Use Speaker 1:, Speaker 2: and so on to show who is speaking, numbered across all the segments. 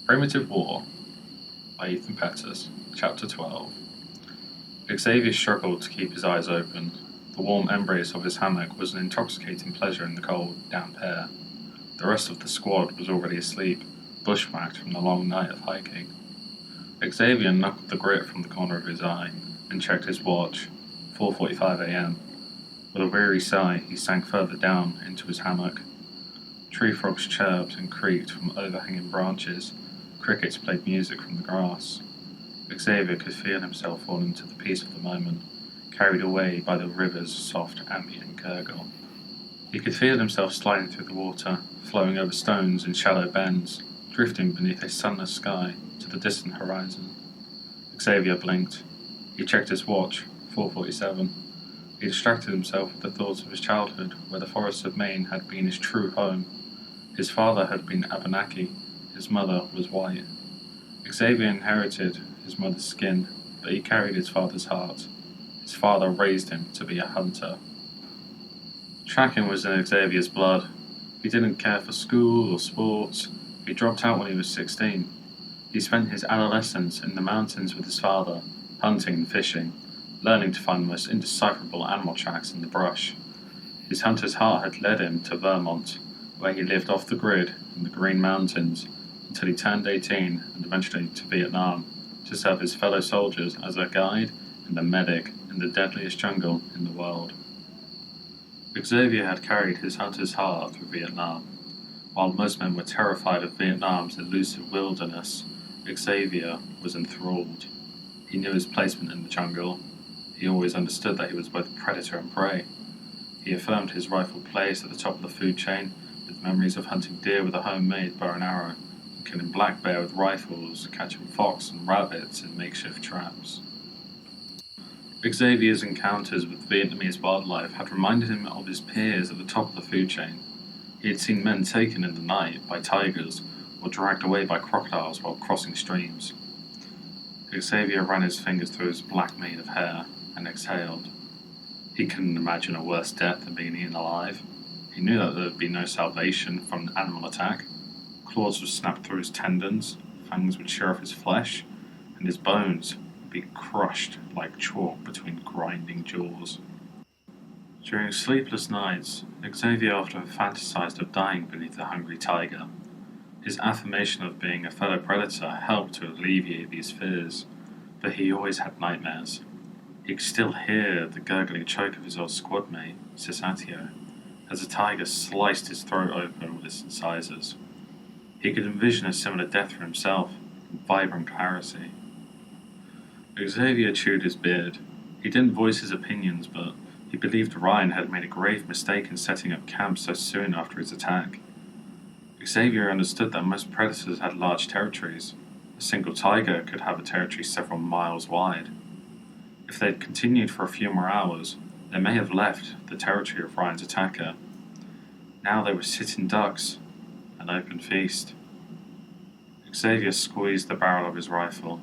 Speaker 1: Primitive War by Ethan Pettus, Chapter 12. Xavier struggled to keep his eyes open. The warm embrace of his hammock was an intoxicating pleasure in the cold, damp air. The rest of the squad was already asleep, bushwhacked from the long night of hiking. Xavier knuckled the grit from the corner of his eye and checked his watch, 4:45 a.m. With a weary sigh, he sank further down into his hammock. Tree frogs chirped and creaked from overhanging branches. Crickets played music from the grass. Xavier could feel himself fall into the peace of the moment, carried away by the river's soft ambient gurgle. He could feel himself sliding through the water, flowing over stones and shallow bends, drifting beneath a sunless sky to the distant horizon. Xavier blinked. He checked his watch, 4:47. He distracted himself with the thoughts of his childhood, where the forests of Maine had been his true home. His father had been Abenaki, his mother was white. Xavier inherited his mother's skin, but he carried his father's heart. His father raised him to be a hunter. Tracking was in Xavier's blood. He didn't care for school or sports. He dropped out when he was 16. He spent his adolescence in the mountains with his father, hunting and fishing, learning to find the most indecipherable animal tracks in the brush. His hunter's heart had led him to Vermont, where he lived off the grid in the Green Mountains until he turned 18 and eventually to Vietnam to serve his fellow soldiers as a guide and a medic in the deadliest jungle in the world. Xavier had carried his hunter's heart through Vietnam. While most men were terrified of Vietnam's elusive wilderness, Xavier was enthralled. He knew his placement in the jungle. He always understood that he was both predator and prey. He affirmed his rightful place at the top of the food chain, with memories of hunting deer with a homemade bow and arrow, and killing black bear with rifles, catching fox and rabbits in makeshift traps. Xavier's encounters with Vietnamese wildlife had reminded him of his peers at the top of the food chain. He had seen men taken in the night by tigers or dragged away by crocodiles while crossing streams. Xavier ran his fingers through his black mane of hair and exhaled. He couldn't imagine a worse death than being eaten alive. He knew that there would be no salvation from an animal attack. Claws would snap through his tendons, fangs would shear off his flesh, and his bones would be crushed like chalk between grinding jaws. During sleepless nights, Xavier often fantasized of dying beneath a hungry tiger. His affirmation of being a fellow predator helped to alleviate these fears, but he always had nightmares. He could still hear the gurgling choke of his old squad mate, Cesatio, as a tiger sliced his throat open with its incisors. He could envision a similar death for himself, in vibrant clarity. Xavier chewed his beard. He didn't voice his opinions, but he believed Ryan had made a grave mistake in setting up camp so soon after his attack. Xavier understood that most predators had large territories. A single tiger could have a territory several miles wide. If they had continued for a few more hours, they may have left the territory of Ryan's attacker. Now they were sitting ducks, an open feast. Xavier squeezed the barrel of his rifle.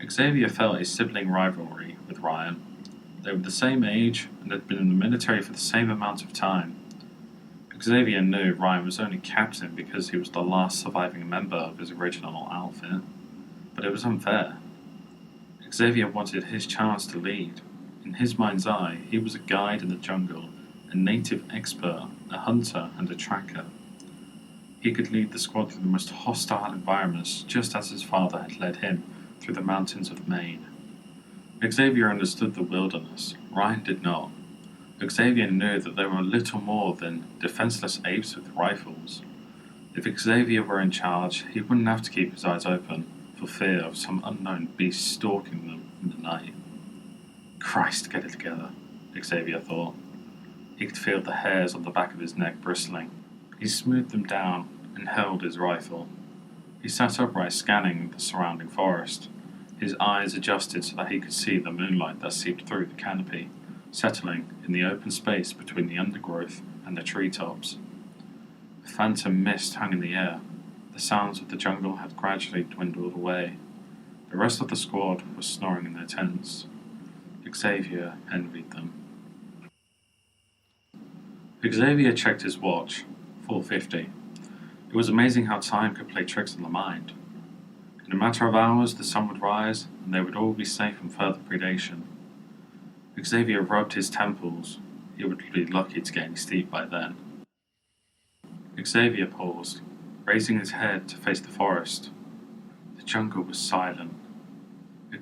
Speaker 1: Xavier felt a sibling rivalry with Ryan. They were the same age and had been in the military for the same amount of time. Xavier knew Ryan was only captain because he was the last surviving member of his original outfit, but it was unfair. Xavier wanted his chance to lead. In his mind's eye, he was a guide in the jungle, a native expert, a hunter and a tracker. He could lead the squad through the most hostile environments, just as his father had led him through the mountains of Maine. Xavier understood the wilderness. Ryan did not. Xavier knew that they were little more than defenseless apes with rifles. If Xavier were in charge, he wouldn't have to keep his eyes open for fear of some unknown beast stalking them in the night. Christ, get it together, Xavier thought. He could feel the hairs on the back of his neck bristling. He smoothed them down and held his rifle. He sat upright, scanning the surrounding forest. His eyes adjusted so that he could see the moonlight that seeped through the canopy, settling in the open space between the undergrowth and the treetops. A phantom mist hung in the air. The sounds of the jungle had gradually dwindled away. The rest of the squad was snoring in their tents. Xavier envied them. Xavier checked his watch, 4:50. It was amazing how time could play tricks on the mind. In a matter of hours, the sun would rise, and they would all be safe from further predation. Xavier rubbed his temples. He would be lucky to get any sleep by then. Xavier paused, raising his head to face the forest. The jungle was silent.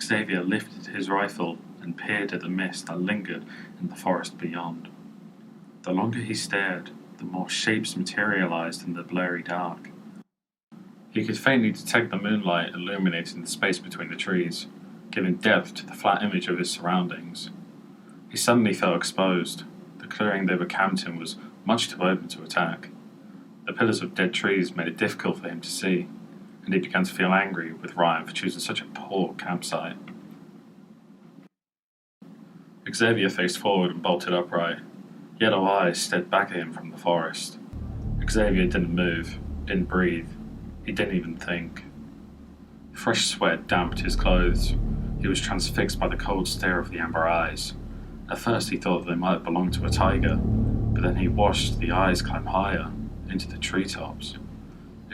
Speaker 1: Xavier lifted his rifle and peered at the mist that lingered in the forest beyond. The longer he stared, the more shapes materialized in the blurry dark. He could faintly detect the moonlight illuminating the space between the trees, giving depth to the flat image of his surroundings. He suddenly felt exposed. The clearing they were camped in was much too open to attack. The pillars of dead trees made it difficult for him to see, and he began to feel angry with Ryan for choosing such a poor campsite. Xavier faced forward and bolted upright. Yellow eyes stared back at him from the forest. Xavier didn't move, didn't breathe. He didn't even think. Fresh sweat damped his clothes. He was transfixed by the cold stare of the amber eyes. At first he thought they might belong to a tiger, but then he watched the eyes climb higher, into the treetops.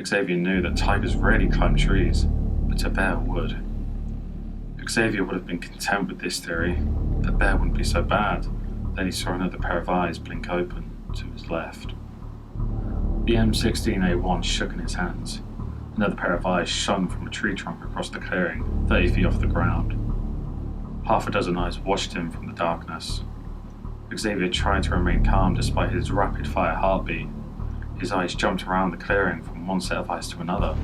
Speaker 1: Xavier knew that tigers rarely climb trees, but a bear would. Xavier would have been content with this theory. A bear wouldn't be so bad. Then he saw another pair of eyes blink open to his left. The M16A1 shook in his hands. Another pair of eyes shone from a tree trunk across the clearing, 30 feet off the ground. Half a dozen eyes watched him from the darkness. Xavier tried to remain calm despite his rapid-fire heartbeat. His eyes jumped around the clearing from one set of eyes to another.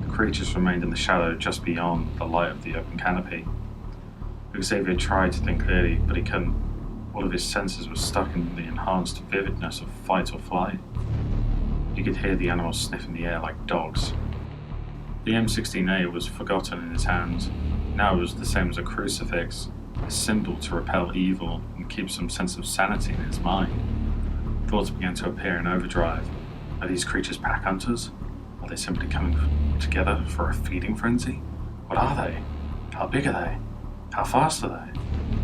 Speaker 1: The creatures remained in the shadow just beyond the light of the open canopy. Xavier tried to think clearly, but he couldn't. All of his senses were stuck in the enhanced vividness of fight or flight. He could hear the animals sniff in the air like dogs. The M16A was forgotten in his hands. Now it was the same as a crucifix, a symbol to repel evil and keep some sense of sanity in his mind. Thoughts began to appear in overdrive. Are these creatures pack hunters? Are they simply coming together for a feeding frenzy? What are they? How big are they? How fast are they?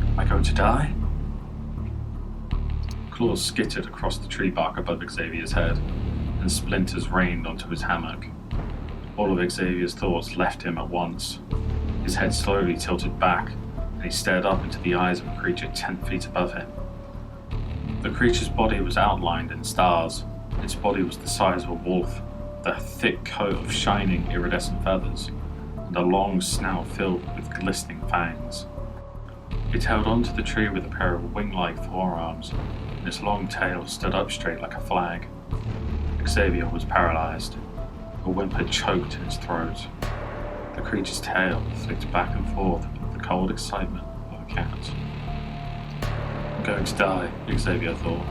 Speaker 1: Am I going to die? Claws skittered across the tree bark above Xavier's head, and splinters rained onto his hammock. All of Xavier's thoughts left him at once. His head slowly tilted back, and he stared up into the eyes of a creature 10 feet above him. The creature's body was outlined in stars. Its body was the size of a wolf, with a thick coat of shining, iridescent feathers, and a long snout filled with glistening fangs. It held onto the tree with a pair of wing-like forearms, and its long tail stood up straight like a flag. Xavier was paralyzed. A whimper choked in his throat. The creature's tail flicked back and forth with the cold excitement of a cat. I'm going to die, Xavier thought.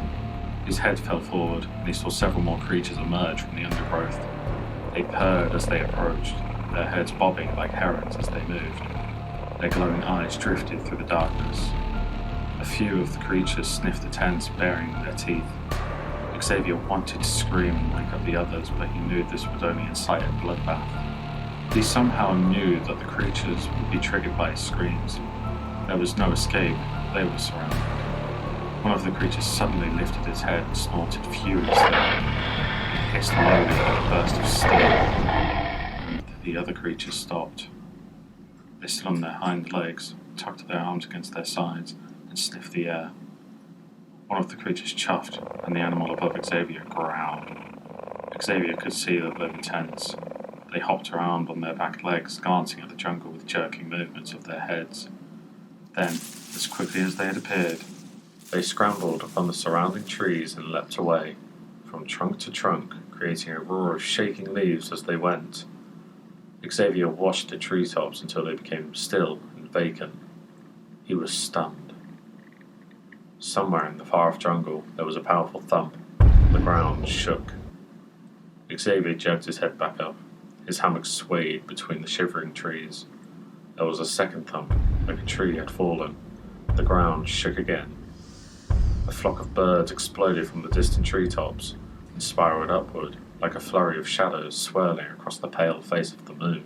Speaker 1: His head fell forward, and he saw several more creatures emerge from the undergrowth. They purred as they approached, their heads bobbing like herons as they moved. Their glowing eyes drifted through the darkness. A few of the creatures sniffed the tents, baring their teeth. Xavier wanted to scream and wake up the others, but he knew this would only incite a bloodbath. He somehow knew that the creatures would be triggered by his screams. There was no escape. They were surrounded. One of the creatures suddenly lifted his head and snorted furiously. He hissed loudly like a burst of steam. The other creatures stopped. They stood on their hind legs, tucked their arms against their sides, and sniffed the air. One of the creatures chuffed, and the animal above Xavier growled. Xavier could see that they were tense. They hopped around on their back legs, glancing at the jungle with jerking movements of their heads. Then, as quickly as they had appeared, they scrambled upon the surrounding trees and leapt away, from trunk to trunk, creating a roar of shaking leaves as they went. Xavier watched the treetops until they became still and vacant. He was stunned. Somewhere in the far-off jungle, there was a powerful thump. The ground shook. Xavier jerked his head back up. His hammock swayed between the shivering trees. There was a second thump, like a tree had fallen. The ground shook again. A flock of birds exploded from the distant treetops and spiraled upward, like a flurry of shadows swirling across the pale face of the moon.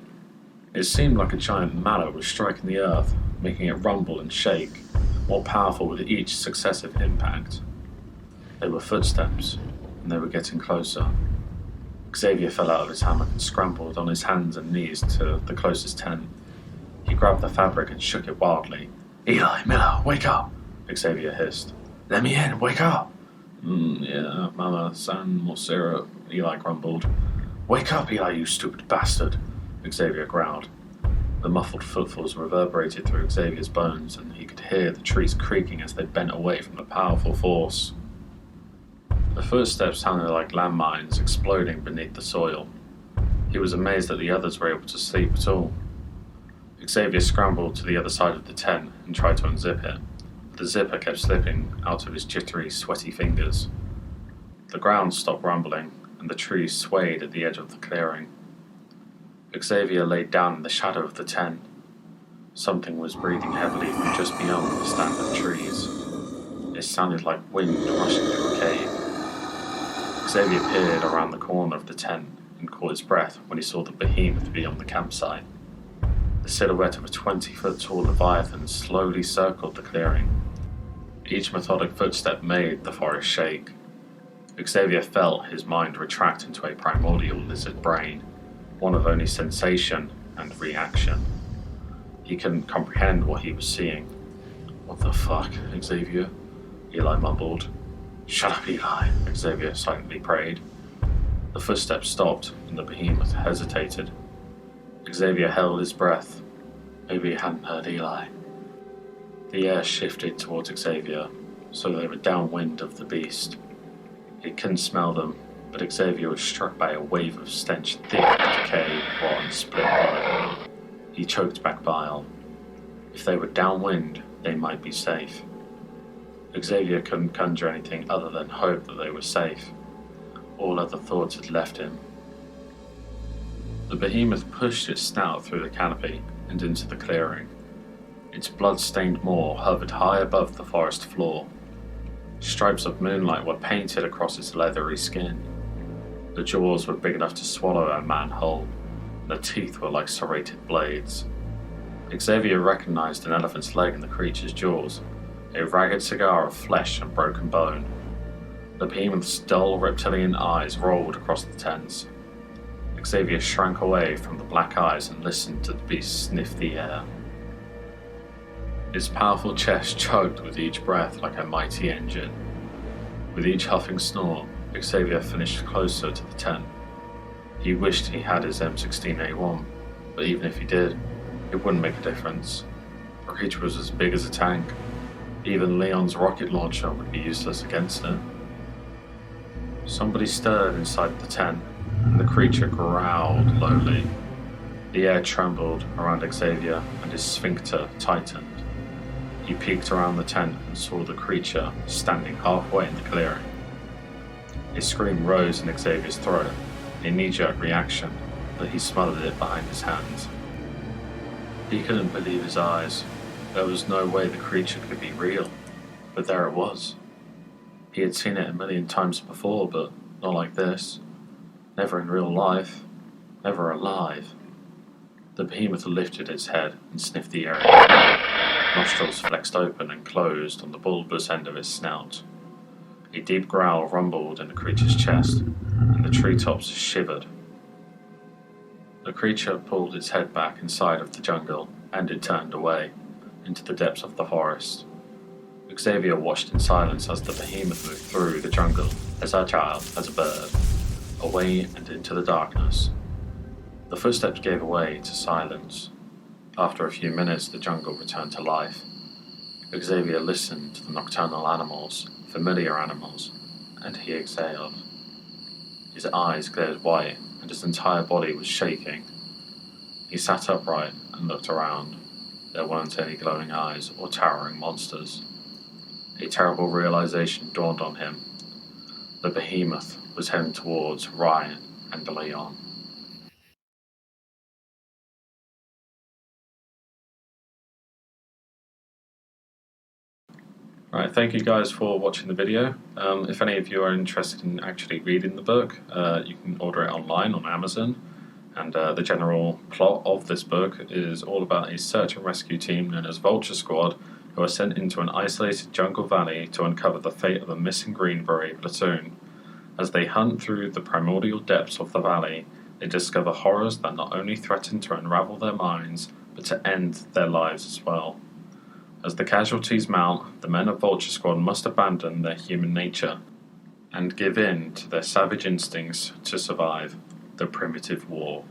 Speaker 1: It seemed like a giant mallet was striking the earth, making it rumble and shake, more powerful with each successive impact. They were footsteps, and they were getting closer. Xavier fell out of his hammock and scrambled on his hands and knees to the closest tent. He grabbed the fabric and shook it wildly. "Eli, Miller, wake up!" Xavier hissed. "Let me in, wake up!" Yeah, Mama, San, more syrup," Eli grumbled. "Wake up, Eli, you stupid bastard," Xavier growled. The muffled footfalls reverberated through Xavier's bones, and he could hear the trees creaking as they bent away from the powerful force. The footsteps sounded like landmines exploding beneath the soil. He was amazed that the others were able to sleep at all. Xavier scrambled to the other side of the tent and tried to unzip it. The zipper kept slipping out of his jittery, sweaty fingers. The ground stopped rumbling, and the trees swayed at the edge of the clearing. Xavier lay down in the shadow of the tent. Something was breathing heavily from just beyond the stand of trees. It sounded like wind rushing through a cave. Xavier peered around the corner of the tent and caught his breath when he saw the behemoth beyond the campsite. The silhouette of a 20-foot-tall leviathan slowly circled the clearing. Each methodic footstep made the forest shake. Xavier felt his mind retract into a primordial lizard brain, one of only sensation and reaction. He couldn't comprehend what he was seeing. "What the fuck, Xavier?" Eli mumbled. "Shut up, Eli," Xavier silently prayed. The footsteps stopped, and the behemoth hesitated. Xavier held his breath. Maybe he hadn't heard Eli. The air shifted towards Xavier, so they were downwind of the beast. He couldn't smell them, but Xavier was struck by a wave of stench thick with decay, rotten, split blood. He choked back bile. If they were downwind, they might be safe. Xavier couldn't conjure anything other than hope that they were safe. All other thoughts had left him. The behemoth pushed its snout through the canopy and into the clearing. Its blood-stained maw hovered high above the forest floor. Stripes of moonlight were painted across its leathery skin. The jaws were big enough to swallow a man whole. The teeth were like serrated blades. Xavier recognized an elephant's leg in the creature's jaws, a ragged cigar of flesh and broken bone. The behemoth's dull reptilian eyes rolled across the tents. Xavier shrank away from the black eyes and listened to the beast sniff the air. Its powerful chest chugged with each breath like a mighty engine. With each huffing snort, Xavier finished closer to the tent. He wished he had his M16A1, but even if he did, it wouldn't make a difference. The creature was as big as a tank. Even Leon's rocket launcher would be useless against it. Somebody stirred inside the tent, and the creature growled lowly. The air trembled around Xavier, and his sphincter tightened. He peeked around the tent and saw the creature standing halfway in the clearing. A scream rose in Xavier's throat, a knee-jerk reaction, but he smothered it behind his hands. He couldn't believe his eyes. There was no way the creature could be real, but there it was. He had seen it a million times before, but not like this. Never in real life. Never alive. The behemoth lifted its head and sniffed the area. Nostrils flexed open and closed on the bulbous end of its snout. A deep growl rumbled in the creature's chest, and the treetops shivered. The creature pulled its head back inside of the jungle, and it turned away, into the depths of the forest. Xavier watched in silence as the behemoth moved through the jungle, as agile as a bird, away and into the darkness. The footsteps gave way to silence. After a few minutes, the jungle returned to life. Xavier listened to the nocturnal animals, familiar animals, and he exhaled. His eyes glared white, and his entire body was shaking. He sat upright and looked around. There weren't any glowing eyes or towering monsters. A terrible realization dawned on him. The behemoth was heading towards Ryan and Leon. Right, thank you guys for watching the video. If any of you are interested in actually reading the book, you can order it online on Amazon. And the general plot of this book is all about a search and rescue team known as Vulture Squad, who are sent into an isolated jungle valley to uncover the fate of a missing Green Beret platoon. As they hunt through the primordial depths of the valley, they discover horrors that not only threaten to unravel their minds, but to end their lives as well. As the casualties mount, the men of Vulture Squad must abandon their human nature and give in to their savage instincts to survive the primitive war.